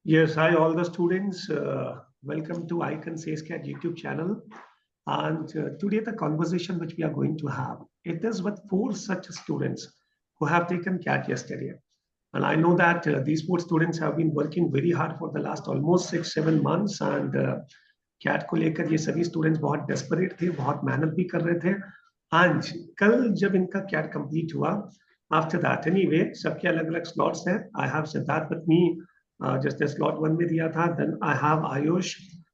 Yes, hi all the students. Welcome to Icon Says Cat YouTube channel. And today the conversation which we are going to have, it is with four such students who have taken CAT yesterday. And I know that these four students have been working very hard for the last almost 6-7 months. And CAT को लेकर ये सभी students बहुत desperate थे, बहुत मेहनत भी कर रहे थे. आज कल जब इनका CAT complete हुआ, after that anyway, सबके अलग-अलग slots हैं. I have Siddharth with me. Just as slot 1 में दिया था. Then I have Ayush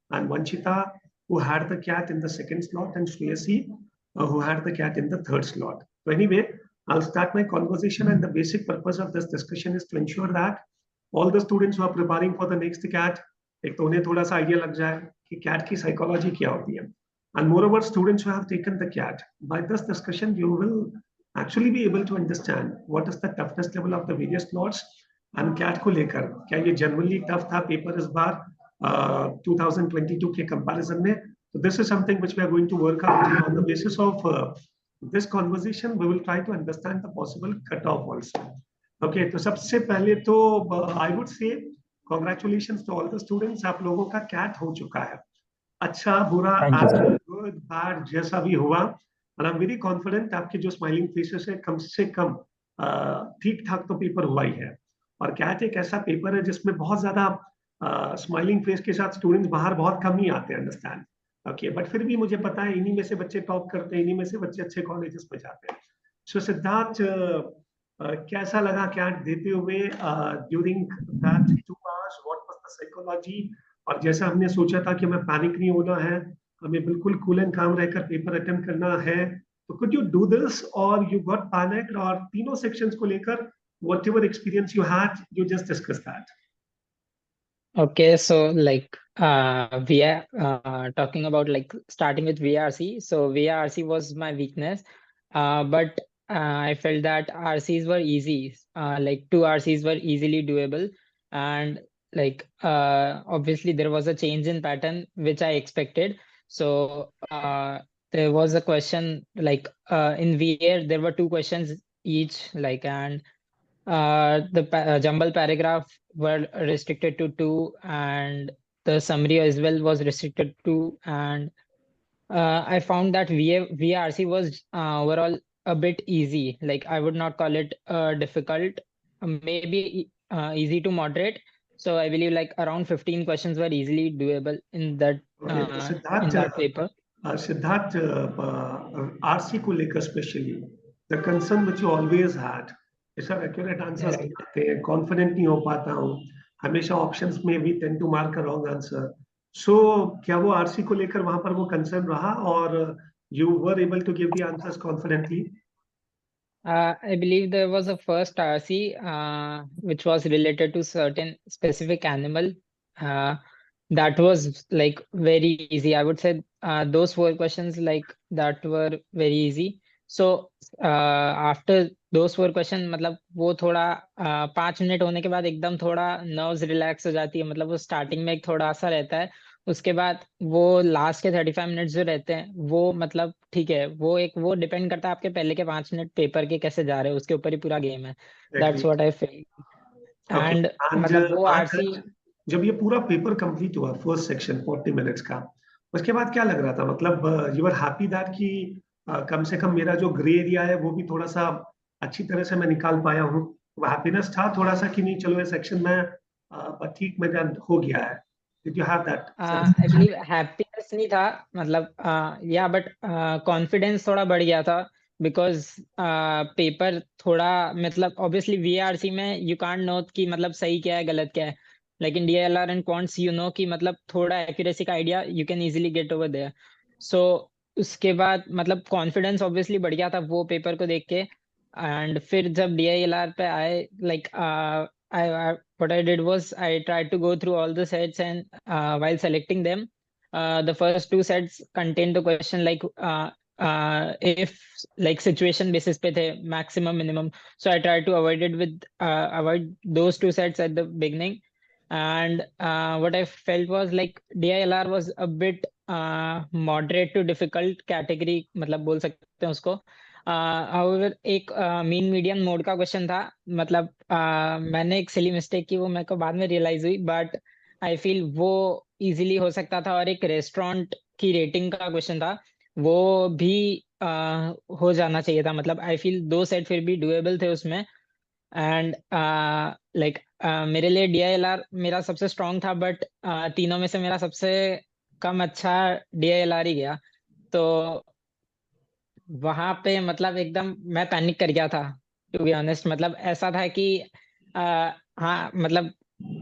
and Vanchita who had the cat in the second slot, and Shreyasi who had the cat in the third slot. So anyway, I'll start my conversation, and the basic purpose of this discussion is to ensure that all the students who are preparing for the next cat, एक तो उन्हें थोड़ा सा idea लग जाए कि cat की psychology क्या होती है. And moreover, students who have taken the cat, by this discussion, you will actually be able to understand what is the toughness level of the various slots. And CAT को लेकर क्या ये generally tough था paper इस बार 2022 के comparison में. So this is something which we are going to work out on the basis of this conversation. We will try to understand the possible cutoff also. Okay, तो सबसे पहले तो I would say congratulations to all the students. आप लोगों का cat हो चुका है. अच्छा बुरा गुड बैड जैसा भी हुआ, and I'm very confident आपके जो स्माइलिंग फेसेस है कम से कम ठीक ठाक तो पेपर हुआ ही है. और कैट एक ऐसा पेपर है जिसमें बहुत ज्यादा स्माइलिंग फेस के साथ स्टूडेंट्स बाहर बहुत कम ही आते हैं. अंडरस्टैंड. ओके, बट फिर भी मुझे पता है इन्हीं में से बच्चे टॉप करते हैं, इन्हीं में से बच्चे अच्छे कॉलेजेस में जाते हैं. सो सिद्धार्थ, कैसा लगा कैट देते हुए during that 2 hours? What was the psychology? और जैसा हमने सोचा था कि हमें पैनिक नहीं होना है, हमें बिल्कुल कूल एंड काम रहकर पेपर अटेम्प्ट करना है, तो कुड यू डू दिस और यू गॉट पैनिक्ड? और तीनों सेक्शंस को लेकर whatever experience you had, you just discuss that. Okay, so we are talking about like starting with VRC. So VRC was my weakness, but I felt that RCs were easy. Like 2 RCs were easily doable, and obviously there was a change in pattern which I expected. So there was a question in VAR there were 2 questions each, and the jumble paragraph were restricted to 2, and the summary as well was restricted to 2. And I found that VRC was overall a bit easy. Like I would not call it difficult, maybe easy to moderate. So I believe like around 15 questions were easily doable in that paper. Siddharth, RC को लेकर specially the concern which you always had, sir accurate answers नहीं आते हैं, confident नहीं हो पाता हूँ, हमेशा ऑप्शंस में भी tend to mark a wrong answer. So क्या वो आरसी को लेकर वहां पर वो कंसर्न रहा और you were able to give the answers confidently? I believe there was a first RC which was related to certain specific animal. That was like very easy. I would say those 4 questions like that were very easy. So after those 4 questions, मतलब वो थोड़ा 5 minute होने के बाद एकदम थोड़ा nerves relax हो जाती है. मतलब वो स्टार्टिंग में एक थोड़ा सा रहता है, उसके बाद वो लास्ट के 35 मिनट्स जो रहते हैं वो मतलब ठीक है, वो डिपेंड करता है आपके पहले के 5 मिनट पेपर के कैसे जा रहे हैं, उसके ऊपर ही पूरा गेम है. That's what I feel. And मतलब वो आरसी जब ये पूरा पेपर कंप्लीट हुआ फर्स्ट सेक्शन 40 मिनट्स का, उसके बाद क्या लग रहा था? मतलब यू आर हैप्पी दैट कि कम से कम मेरा जो ग्रे एरिया है वो भी थोड़ा सा अच्छी तरह से मैं निकाल पाया हूँ? वो हैप्पीनेस था थोड़ा सा कि नहीं चलो ये सेक्शन में ठीक मेरा हो गया है? Did you have that? I believe happiness नहीं था, मतलब या बट कॉन्फिडेंस थोड़ा बढ़ गया था. बिकॉज पेपर थोड़ा मतलब ऑब्वियसली वीआरसी में यू कांट नो कि मतलब सही क्या है गलत क्या है, लेकिन DLR and quants you know कि मतलब थोड़ा एक्यूरेसी का idea you can easily get over there. So उसके बाद मतलब कॉन्फिडेंस ऑब्वियसली बढ़ गया था वो पेपर को देख के. एंड फिर जब डीआईएलआर पे आए like what I did was I tried to go through all the sets, and while selecting them, the first 2 sets contained the question like if like situation basis pe the maximum minimum. So I tried to avoid those 2 sets at the beginning. And what I felt was like DILR was a bit moderate to difficult category, मतलब बोल सकते हैं उसको. और एक mean median mode का question था, मतलब मैंने एक सिली मिस्टेक की, वो मेरे को बाद में रियलाइज हुई, बट आई फील वो इजीली हो सकता था। और एक रेस्टोरेंट की रेटिंग का क्वेश्चन था, वो भी हो जाना चाहिए था। मतलब आई फील दो सेट फिर भी डुएबल थे उसमें। एंड लाइक मेरे लिए डीआईएलआर मेरा सबसे स्ट्रांग था, बट तीनों में से मेरा सबसे कम अच्छा डीआईएलआर ही गया। तो वहां पे मतलब एकदम मैं पैनिक कर गया था, टू बी ऑनेस्ट। मतलब ऐसा था कि हाँ, मतलब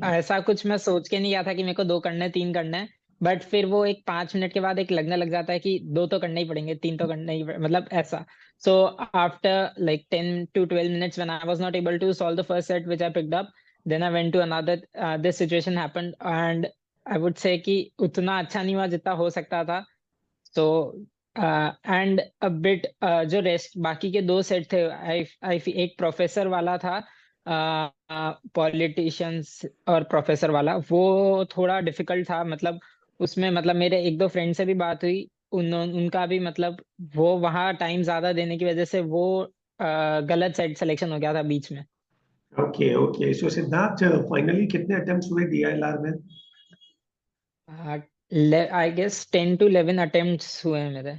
ऐसा कुछ मैं सोच के नहीं गया था कि मेरे को दो करने हैं, तीन करने हैं। बट फिर वो एक 5 मिनट के बाद एक लगने लग जाता है कि दो तो करने ही पड़ेंगे, तीन तो करने ही मतलब ऐसा। So after like 10 to 12 minutes when I was not able to solve the first set which I picked up, then I went to another, this situation happened and I would say कि उतना अच्छा नहीं हुआ जितना हो सकता था। So and a bit, जो रेस्ट बाकी के दो सेट थे, आई आई एक प्रोफेसर वाला था, पॉलिटिशियंस और प्रोफेसर वाला, वो थोड़ा डिफिकल्ट था। मतलब उसमें मतलब मेरे एक दो फ्रेंड से भी बात हुई, उनका भी मतलब वो वहाँ टाइम ज्यादा देने की वजह से वो गलत सेट सिलेक्शन हो गया था बीच में। Okay okay, so Siddharth, finally कितने अटेम्प्ट्स हुए डीआईएलआर में? आई गेस 10 to 11 अटेम्प्ट्स हुए हैं मेरे।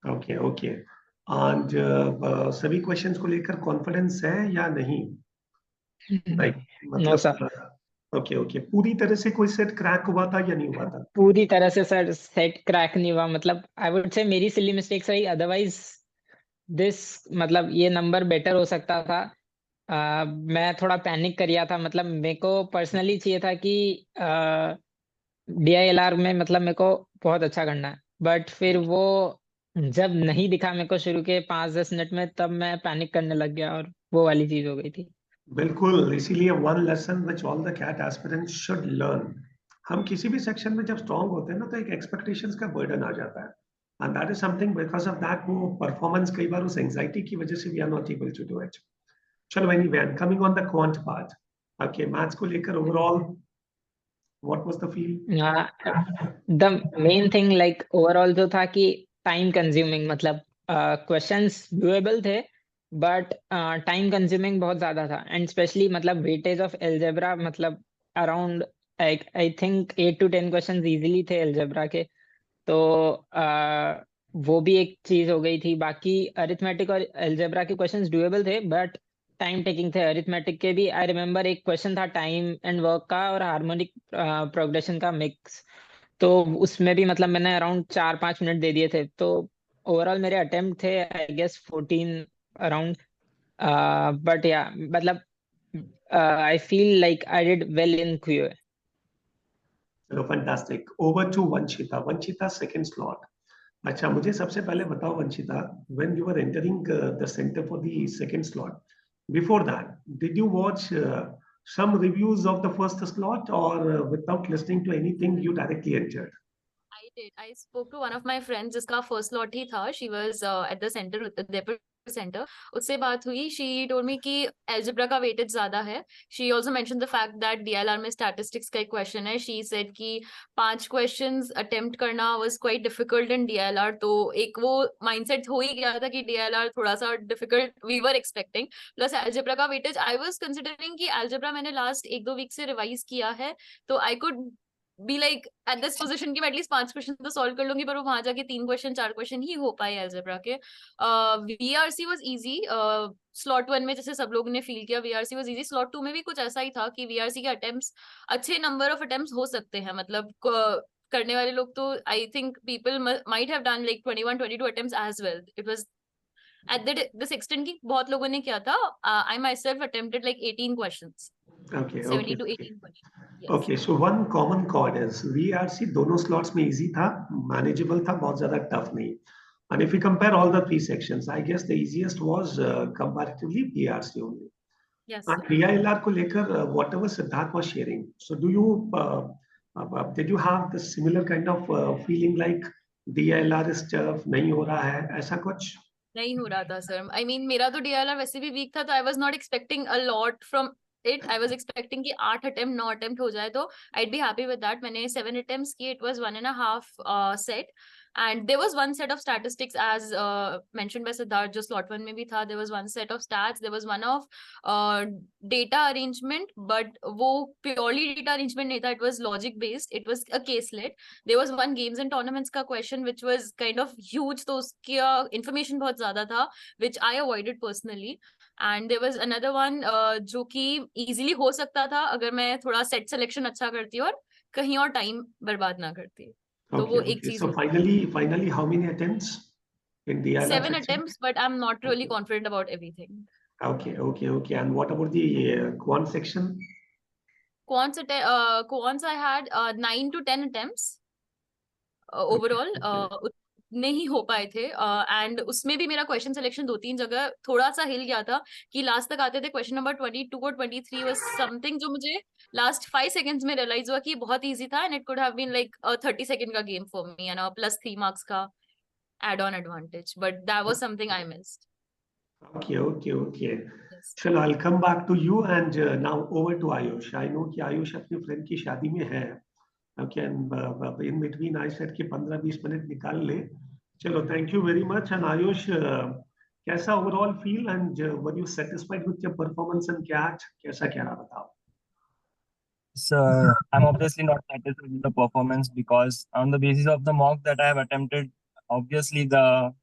Okay okay. आज सभी क्वेश्चंस को लेकर कॉन्फिडेंस है या नहीं? लाइक नो मतलब सर, ओके ओके, पूरी तरह से कोई सेट क्रैक हुआ था या नहीं हुआ था? पूरी तरह से सर सेट क्रैक नहीं हुआ। मतलब आई वुड से मेरी सिली मिस्टेक्स रही, अदरवाइज दिस मतलब ये नंबर बेटर हो सकता था। मैं थोड़ा पैनिक कर गया था। मतलब मेरे को पर्सनली चाहिए था कि डीआईएलआर में मतलब मेरे को बहुत अच्छा करना है, बट फिर वो जब नहीं दिखा मेरे को शुरू के 5-10 मिनट में, तब मैं पैनिक करने लग गया और वो वाली चीज हो गई थी। बिल्कुल, इसीलिए one lesson which all the CAT aspirants should learn. हम किसी भी सेक्शन में जब स्ट्रांग होते हैं ना, तो एक एक्सपेक्टेशंस का बर्डन आ जाता है, and that is something because of that वो परफॉर्मेंस कई बार उस एंजाइटी की वजह से we are not able to do it. चलो anyway, coming on the quant part, okay, maths को लेकर overall what was the feel? The main thing like overall जो था कि टाइम कंज्यूमिंग, मतलब क्वेश्चंस डुएबल थे, बट टाइम कंज्यूमिंग बहुत ज्यादा था। एंड स्पेशली मतलब वेटेज ऑफ एलजेब्रा, मतलब around I think 8 to 10 questions easily थे एलजेब्रा के। तो वो भी एक चीज हो गई थी। बाकी अरिथमेटिक और एलजेब्रा के क्वेश्चंस डुएबल थे, बट टाइम टेकिंग थे। अरिथमेटिक के भी आई रिमेम्बर एक क्वेश्चन था टाइम एंड वर्क का और हार्मोनिक प्रोग्रेशन का मिक्स। तो उसमें भी मतलब मैंने अराउंड 4-5 मिनट दे दिए थे। तो ओवरऑल मेरे अटेम्प्ट थे आई गेस 14 अराउंड। बट या मतलब I feel like I did well in QA. चलो fantastic, over to Vanshita. Vanshita second slot. अच्छा, मुझे सबसे पहले बताओ Vanshita, when you were entering the center for the second slot, before that, did you watch some reviews of the first slot, or without listening to anything, you directly entered? I did. I spoke to one of my friends जिसका first slot ही था. She was at the center, Udaipur center. उससे बात हुई. She told me कि algebra का weightage ज्यादा है. She also mentioned the fact that DLR में statistics का एक question है. She said कि 5 questions attempt करना was quite difficult in DLR. तो एक वो mindset हो ही गया था कि DLR थोड़ा सा difficult we were expecting. Plus algebra का weightage, I was considering कि algebra मैंने last 1-2 week से revise किया है. तो I could be like at this position की मैं एटलीस्ट 5 क्वेश्चन तो सॉल्व कर लूंगी, पर वो वहां जाके 3 क्वेश्चन 4 क्वेश्चन ही हो पाए अलजेब्रा के. VRC was easy. स्लॉट 1 में जैसे सब लोगों ने फील किया वीआरसी वाज इजी. स्लॉट 2 में भी कुछ ऐसा ही था कि वीआरसी के अटेम्प्ट्स अच्छे नंबर ऑफ अटेम्प्ट्स हो सकते हैं. मतलब करने वाले लोग तो I think people might have done like 21-22 attempts as well. It was at this extent की बहुत लोगों ने किया था. I myself attempted like 18 questions, Okay, 70 okay, to okay. 18 questions. Yes. Okay, so one common chord is VRC दोनों slots में easy था, manageable था, बहुत ज़्यादा tough नहीं. And if we compare all the three sections, I guess the easiest was comparatively VRC only. Yes, And sir. DILR को लेकर whatever Siddharth was sharing, so do you did you have the similar kind of feeling like DILR is tough, नहीं हो रहा है, ऐसा कुछ? नहीं हो रहा था सर. आई मीन मेरा तो डीएलआर वैसे भी वीक था, तो I was not expecting a lot from it. I was expecting कि 8 attempt 9 attempt हो जाए तो I'd be happy with that. मैंने 7 attempts किए. It was 1.5 set. And there was one set of statistics as mentioned by Siddharth, जो slot 1 में भी था. There was one set of stats. There was one of data arrangement, but वो purely data arrangement नहीं था. It was logic based. It was a caselet. There was one games and tournaments का question which was kind of huge. तो उसका information बहुत ज़्यादा था, which I avoided personally. And there was another one जो कि easily हो सकता था अगर मैं थोड़ा set selection अच्छा करती और कहीं और time बर्बाद ना करती. तो वो एक चीज So finally, how many attempts in the DILR 7 section? attempts, but I'm not really confident about everything. Okay. And what about the quant section? Quants I had 9 to 10 attempts overall. उतने ही हो पाए थे एंड उसमें भी मेरा question selection 2-3 जगह थोड़ा सा हिल गया था कि लास्ट तक आते थे क्वेश्चन नंबर 22 और 23 वाज समथिंग जो मुझे लास्ट 5 सेकंड्स में रियलाइज हुआ कि बहुत इजी था and it could have been like 30 second का game for me and +3 marks का add on advantage, but that was something I missed. Okay. Yes. चलो, I'll come back to you and now over to Ayush. I know कि आयुष अपने friend की शादी में है. Okay, and in between I said कि 15-20 minute निकाल ले. चलो, thank you very much. And Ayush, कैसा overall feel and were you satisfied with your performance in CAT? कैसा क्या रहा बताओ? So I'm obviously not satisfied with the performance because on the basis of the mock that I have attempted, obviously the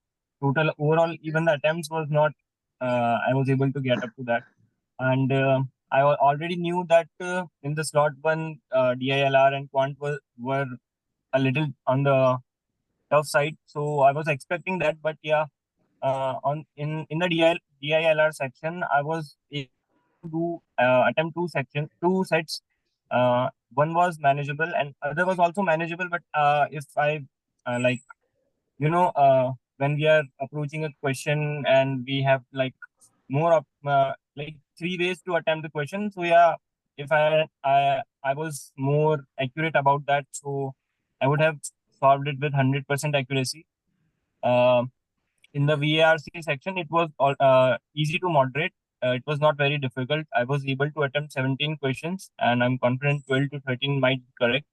total overall, even the attempts was not, I was able to get up to that. And I already knew that in the slot 1, DILR and quant were a little on the tough side. So I was expecting that, but yeah, in the DILR section, I was able to attempt two sets. One was manageable and other was also manageable, but if I like, when we are approaching a question and we have like more of like 3 ways to attempt the question, so yeah, if I was more accurate about that, so I would have solved it with 100% accuracy. In the VARC section, it was easy to moderate. It was not very difficult. I was able to attempt 17 questions, and I'm confident 12 to 13 might be correct.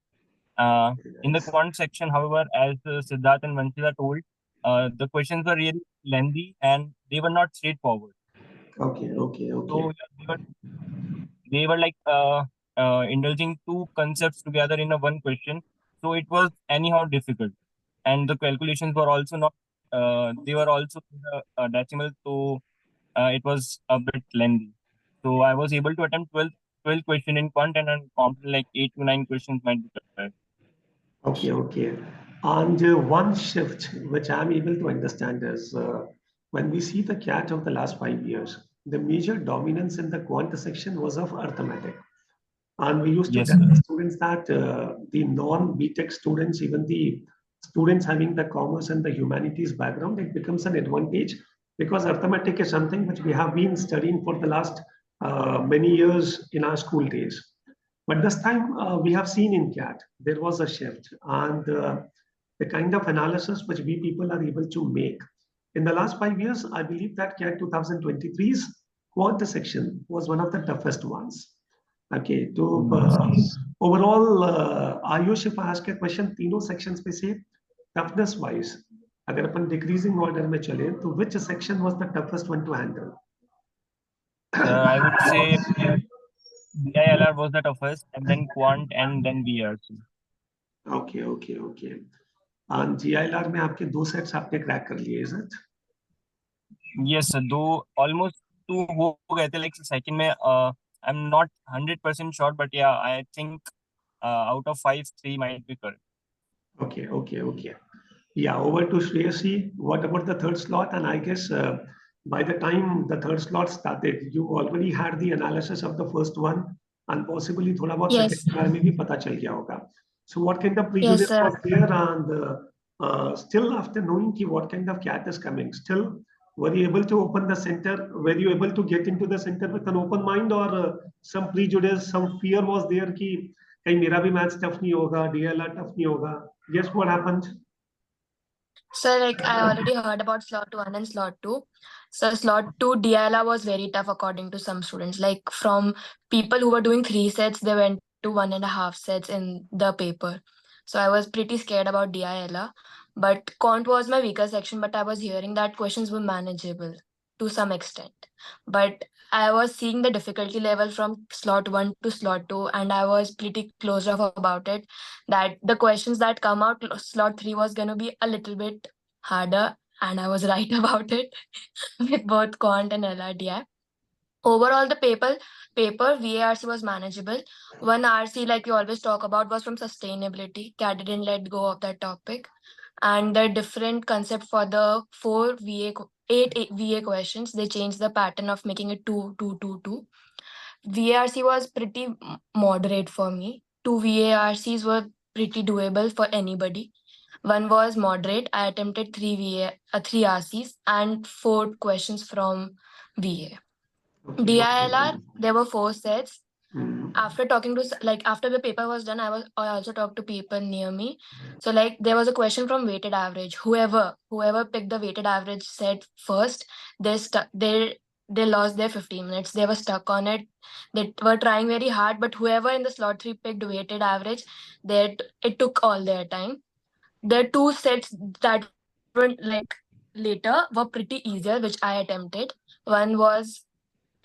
In the quant section, however, as Siddharth and Vanshika told, the questions were really lengthy and they were not straightforward. Okay. So they were like indulging two concepts together in a one question. So it was anyhow difficult, and the calculations were also not. They were also in the decimal, so it was a bit lengthy. So I was able to attempt 12 questions in quant, and on comp like 8 to 9 questions might be correct. Okay. And one shift which I'm able to understand is when we see the CAT of the last 5 years, the major dominance in the quant section was of arithmetic. And we used to Yes, tell sir. the students that the non-BTech students, even the students having the commerce and the humanities background, it becomes an advantage because arithmetic is something which we have been studying for the last many years in our school days. But this time we have seen in CAT, there was a shift and the kind of analysis which we people are able to make. In the last 5 years, I believe that CAT 2023's quant section was one of the toughest ones. Okay, तो overall, Ayush, if I ask a question, तीनों sections पे से toughness wise, अगर अपन decreasing order में चले, तो which section was the toughest one to handle? I would say DILR was the toughest, and then quant, and then VRC. Okay. And GILR में आपके 2 sets आपने crack कर लिए, is it? Yes, sir. Though almost 2 हो गए थे, like second में I'm not 100% sure, but yeah, I think out of 5, 3 might be correct. Okay. Yeah, over to Shreyasi. What about the third slot? And I guess by the time the third slot started, you already had the analysis of the first one and possibly थोड़ा बहुत Yes. second बार में भी पता चल गया होगा. So what kind of Yes, prejudice sir. was there? And still after knowing what kind of CAT is coming, still were you able to open the center? Were you able to get into the center with an open mind or some prejudice, some fear was there कि कहीं मेरा भी maths tough नहीं होगा, DLR tough नहीं होगा? Yes, what happened? So like I already heard about slot 1 and slot 2. So slot 2 DILR was very tough according to some students. Like from people who were doing 3 sets, they went to 1.5 sets in the paper. So I was pretty scared about DILR. But quant was my weaker section, but I was hearing that questions were manageable to some extent. But I was seeing the difficulty level from slot 1 to slot 2, and I was pretty closed off about it. That the questions that come out, slot 3 was going to be a little bit harder, and I was right about it with both quant and LRDI. Overall, the paper VARC was manageable. One RC, like we always talk about, was from sustainability. CAT didn't let go of that topic. And the different concept for the 8 VA questions, they changed the pattern of making it 2, 2, 2, 2. VARC was pretty moderate for me. 2 VARCs were pretty doable for anybody. One was moderate. I attempted 3 RCs and 4 questions from VA. Okay, DILR, there were 4 sets. Hmm. After talking to, like, after the paper was done, I also talked to people near me. So like there was a question from weighted average. Whoever picked the weighted average set first, they lost their 15 minutes. They were stuck on it. They were trying very hard, but whoever in the slot 3 picked weighted average, it took all their time. The 2 sets that were like later were pretty easier, which I attempted. One was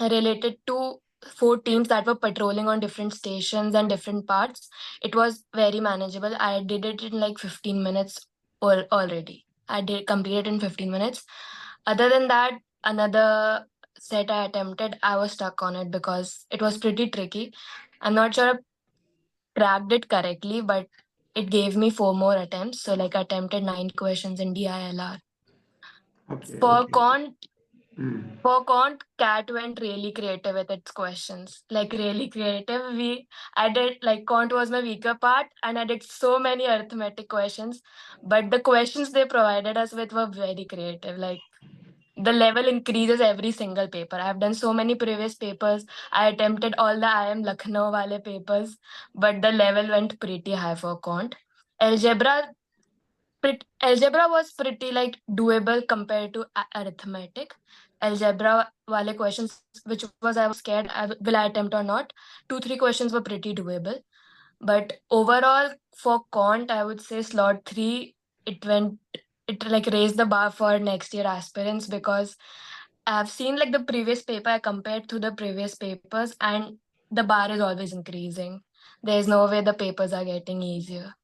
related to 4 teams that were patrolling on different stations and different parts. It was very manageable. I did it in like 15 minutes already. I did complete it in 15 minutes. Other than that, another set I attempted, I was stuck on it because it was pretty tricky. I'm not sure I cracked it correctly, but it gave me 4 more attempts. So like I attempted 9 questions in DILR. Okay, For okay. quant, Hmm. For quant, CAT went really creative with its questions. Like really creative. I did like quant was my weaker part, and I did so many arithmetic questions. But the questions they provided us with were very creative. Like the level increases every single paper. I've done so many previous papers. I attempted all the IIM Lucknow wale papers, but the level went pretty high for quant. Algebra was pretty like doable compared to arithmetic. Algebra wale questions, which was I was scared, will I attempt or not? 2-3 questions were pretty doable. But overall, for quant, I would say slot 3, it like raised the bar for next year aspirants, because I've seen like the previous paper, I compared to the previous papers, and the bar is always increasing. There's no way the papers are getting easier.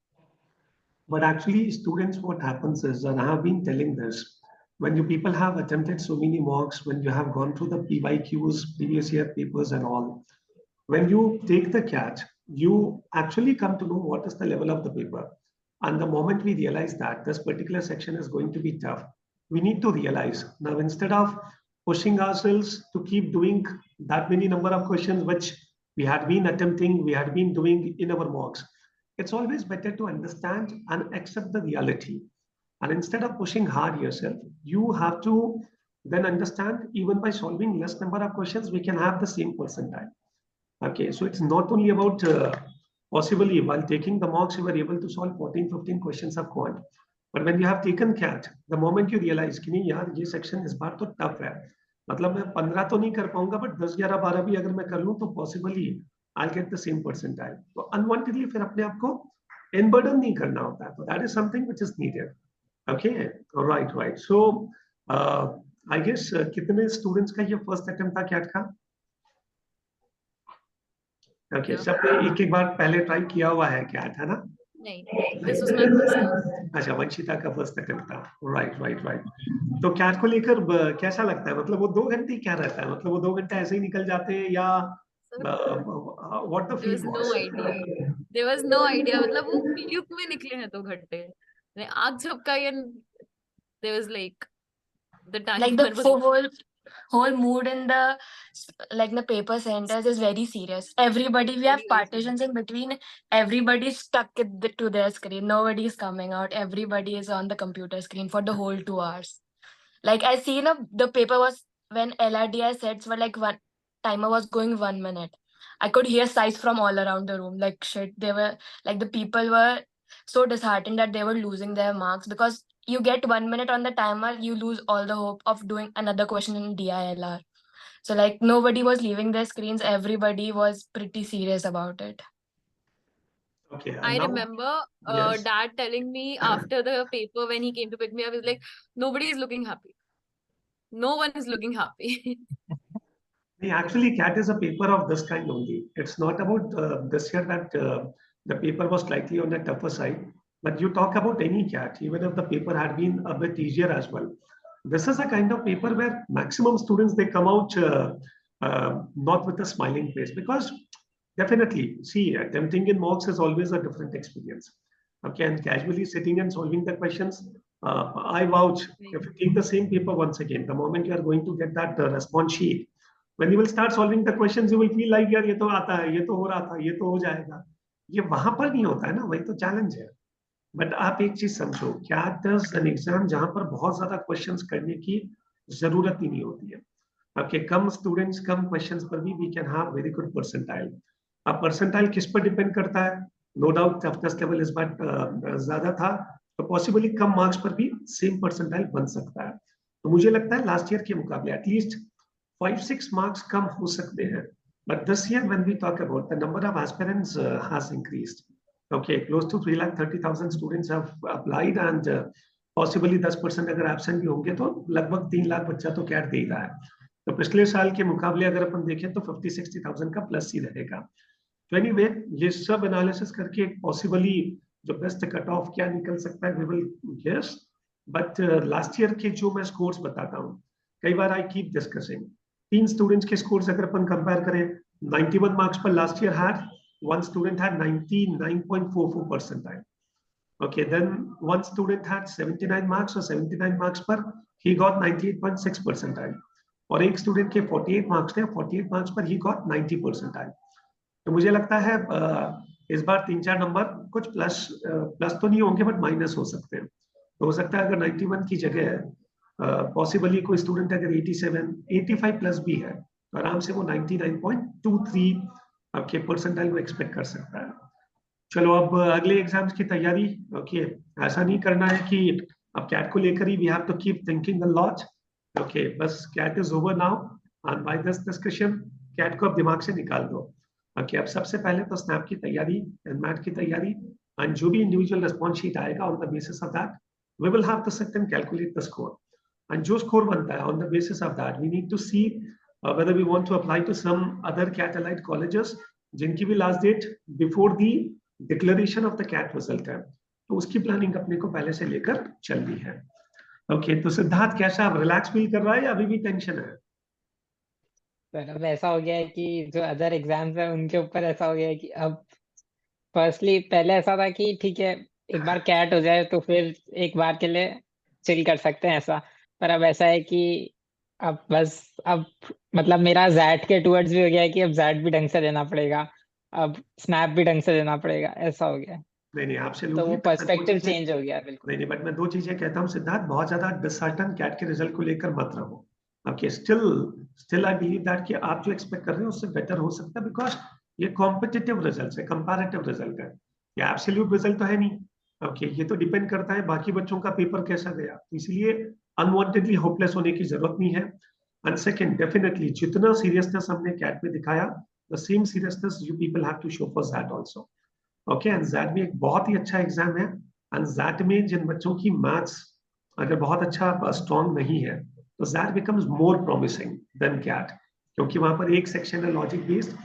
But actually, students, what happens is, and I have been telling this, when you people have attempted so many mocks, when you have gone through the PYQs, previous year papers and all, when you take the CAT, you actually come to know what is the level of the paper. And the moment we realize that this particular section is going to be tough, we need to realize now, instead of pushing ourselves to keep doing that many number of questions which we had been attempting, we had been doing in our mocks, it's always better to understand and accept the reality. And instead of pushing hard yourself, you have to then understand, even by solving less number of questions, we can have the same percentile. Okay, so it's not only about possibly while taking the mocks, you were able to solve 14, 15 questions of quant. But when you have taken CAT, the moment you realize कि नहीं यार ये section इस बार तो tough है, मतलब मैं 15 तो नहीं कर पाऊंगा, but 10, 11, 12 भी अगर मैं कर लूं तो possibly I'll get the same percentile. तो unwantedly फिर अपने आप को unburden नहीं करना होता है. So that is something which is needed. Okay, right, right. So I guess कितने students का ये first attempt था CAT का? Okay, सबने एक एक बार पहले ट्राई किया हुआ है CAT, है ना? नहीं, this was my first time. अच्छा, वंशिता का फर्स्ट अटेम्प्ट था. Right, right, right. तो CAT को लेकर कैसा लगता है? मतलब वो 2 घंटे क्या रहता है? मतलब वो 2 घंटे ऐसे ही निकल जाते हैं या what the There was feel no idea. There was no idea. मतलब वो क्लिप में निकले हैं 2 घंटे. मैंने आग झपकाई and there was like the time. Like the whole mood in the paper centers is very serious. Everybody, we have partitions in between. Everybody's stuck to their screen. Nobody is coming out. Everybody is on the computer screen for the whole 2 hours. Like I see the paper was when LRDI sets were like one timer was going 1 minute. I could hear sighs from all around the room. Like shit, they were like the people were so disheartened that they were losing their marks, because you get 1 minute on the timer, you lose all the hope of doing another question in DILR. So like nobody was leaving their screens. Everybody was pretty serious about it. Okay, and I now, remember yes. dad telling me after the paper when he came to pick me up, he was like, nobody is looking happy. No one is looking happy. Actually, CAT is a paper of this kind only. It's not about this year that the paper was slightly on the tougher side, but you talk about any CAT, even if the paper had been a bit easier as well. This is a kind of paper where maximum students, they come out not with a smiling face, because definitely, see, attempting in mocks is always a different experience. Okay, and casually sitting and solving the questions, I vouch, if you take the same paper once again, the moment you are going to get that response sheet, when you will start solving the questions, you will feel like यार ये तो आता है, ये तो हो रहा था, ये तो हो जाएगा. ये वहां पर नहीं होता है ना, वही तो चैलेंज है. बट आप एक चीज समझो, CAT इज एन एग्जाम जहां पर बहुत ज्यादा क्वेश्चंस करने की जरूरत ही नहीं होती है. आपके कम स्टूडेंट्स, कम क्वेश्चंस पर भी we can have very good percentile. अब परसेंटाइल किस पर डिपेंड करता है? नो डाउट टफनेस लेवल इस बार ज्यादा था, तो पॉसिबली कम मार्क्स पर भी सेम परसेंटाइल बन सकता है. तो मुझे लगता है लास्ट ईयर के मुकाबले एटलीस्ट 5-6 marks कम हो सकते हैं. But this year, when we talk about the number of aspirants has increased. Okay, close to 3,30,000 students have applied, and possibly 10% अगर absent भी होंगे तो लगभग 3 लाख बच्चा तो CAT दे ही रहा है. तो पिछले साल के मुकाबले अगर अपन देखें तो 50-60,000 का प्लस ही रहेगा. तो anyway, ये सब एनालिसिस करके पॉसिबली जो बेस्ट कट ऑफ क्या निकल सकता है, we will guess. But last year के जो मैं स्कोर्स बताता हूँ, कई बार आई कीप डिस्कसिंग, 3 स्टूडेंट्स के स्कोर्स अगर अपन कंपेयर करें, 91 मार्क्स पर last year had, one student had 99.44 percentile. Okay, then one student had 79 marks, or 79 marks पर he got 98.6 percentile. और एक स्टूडेंट के 48 मार्क्स थे, 48 मार्क्स पर he got 90 percentile. तो मुझे लगता है इस बार 3-4 नंबर कुछ प्लस तो नहीं होंगे, बट माइनस हो सकते हैं. तो हो सकता है अगर 91 की जगह पॉसिबली कोई स्टूडेंट अगर 87, 85 प्लस भी है, तो आराम से वो 99.23 आपके परसेंटाइल वो एक्सपेक्ट कर सकता है. चलो अब अगले एग्जाम्स की तैयारी. ओके, ऐसा नहीं करना है कि अब CAT को लेकर ही we have to keep thinking a lot. Okay, बस CAT is over now, and by this discussion CAT को अब दिमाग से निकाल दो. ओके, अब सबसे पहले तो स्नैप की तैयारी, एनमैट की तैयारी, एंड जो भी इंडिविजुअल रिस्पॉन्स शीट आएगा on the basis of that we will have to sit and calculate the score. And जो स्कोर बनता है, on the basis of that, we need to see whether we want to apply to some other CAT allied colleges जिनकी भी last date before the declaration of the CAT result है. तो उसकी planning अपने को पहले से लेकर चलनी है. ओके, तो सिद्धार्थ कैसा, रिलैक्स फील कर रहा है या अभी भी टेंशन है? सर अब ऐसा हो गया है कि जो अदर एग्जाम्स है उनके ऊपर ऐसा हो गया है कि अब फर्स्टली पहले ऐसा था कि ठीक है एक बार CAT हो जाए तो फिर एक बार के लिए चिल कर सकते हैं ऐसा, पर अब ऐसा है कि अब बस अब मतलब मेरा जैट के टूवर्ड्स भी हो गया है कि अब जैट भी ढंग से देना पड़ेगा, अब स्नैप भी ढंग से देना पड़ेगा, ऐसा हो गया. नहीं, तो एब्सोल्युटली. वो पर्सपेक्टिव चेंज हो गया बिल्कुल. नहीं, बट मैं 2 चीजें कहता हूँ सिद्धार्थ, बहुत ज्यादा डिसर्टन CAT के रिजल्ट को लेकर मत रहो. Okay, still I believe that कि आप जो एक्सपेक्ट कर रहे हो उससे बेटर हो सकता है, बिकॉज ये कॉम्पिटिटिव रिजल्ट है, कंपैरेटिव रिजल्ट है, ये एब्सोल्यूट रिजल्ट तो है नहीं. ओके, ये तो डिपेंड करता है बाकी बच्चों का पेपर कैसा गया, इसलिए अनवांटेडली होपलेस होने की जरूरत नहीं है. एंड सेकंड, डेफिनेटली जितना सीरियसनेस हमने CAT में दिखाया, the same seriousness you people have to show for that also. Okay, and that भी एक बहुत ही अच्छा एग्जाम है, एंड दैट में जिन बच्चों की मैथ्स अगर बहुत अच्छा स्ट्रॉन्ग नहीं है, तो that becomes more promising than CAT, क्योंकि वहां पर एक सेक्शन है लॉजिक बेस्ड,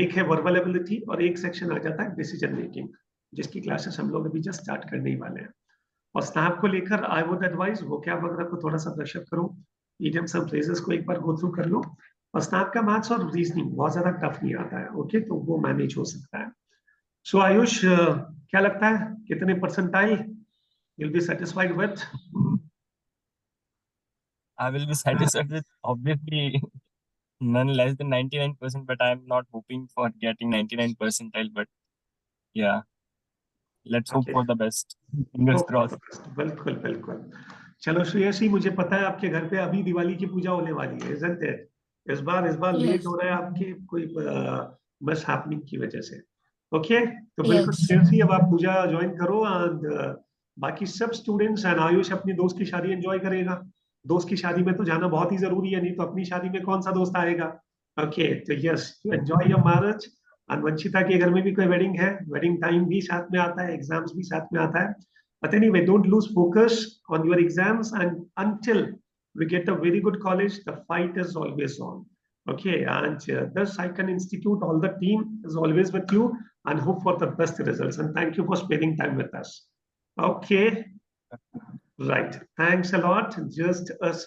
एक है वर्बल एबिलिटी, और एक सेक्शन आ जाता है डिसीजन मेकिंग, जिसकी क्लासेस हम लोग अभी जस्ट स्टार्ट करने ही वाले हैं. और स्नैप को लेकर आई वुड एडवाइज वोकैब वगैरह को थोड़ा सा ब्रश अप करो, इडियम्स और फ्रेजेस को एक बार गो थ्रू कर लो, और स्नैप का मैथ्स और रीजनिंग बहुत ज्यादा टफ नहीं आता है. ओके, तो वो मैनेज हो सकता है. सो आयुष, क्या लगता है कितने percentile you'll be satisfied with? I will be satisfied with obviously none less than 99%, but I'm not hoping for getting 99 percentile. But yeah, let's hope Okay. for the best. Fingers crossed. बिल्कुल बिल्कुल. चलो श्रेयसी, मुझे पता है आपके घर पे अभी दिवाली की पूजा होने वाली है, isn't it? इस बार लेट Yes. हो रहा है आपके कोई मिस हैपनिंग की वजह से. ओके, तो बिल्कुल Yes. श्रेयसी, अब आप पूजा ज्वाइन करो, एंड बाकी सब स्टूडेंट्स एंड आयुष अपनी दोस्त की शादी एंजॉय करेगा। दोस्त की शादी में तो जाना बहुत ही जरूरी है, नहीं तो अपनी शादी में कौन सा दोस्त आएगा। ओके, तो yes, you enjoy your marriage. और वंशिता के घर में भी कोई वेडिंग है, वेडिंग टाइम भी साथ में आता है, एग्जाम्स भी साथ में आता है। But anyway, don't lose focus on your exams and until we get a very good college, the fight is always on. Okay, and this Icon Institute, all the team is always with you and hope for the best results. And thank you for spending time with us. Okay, right. Thanks a lot. Just a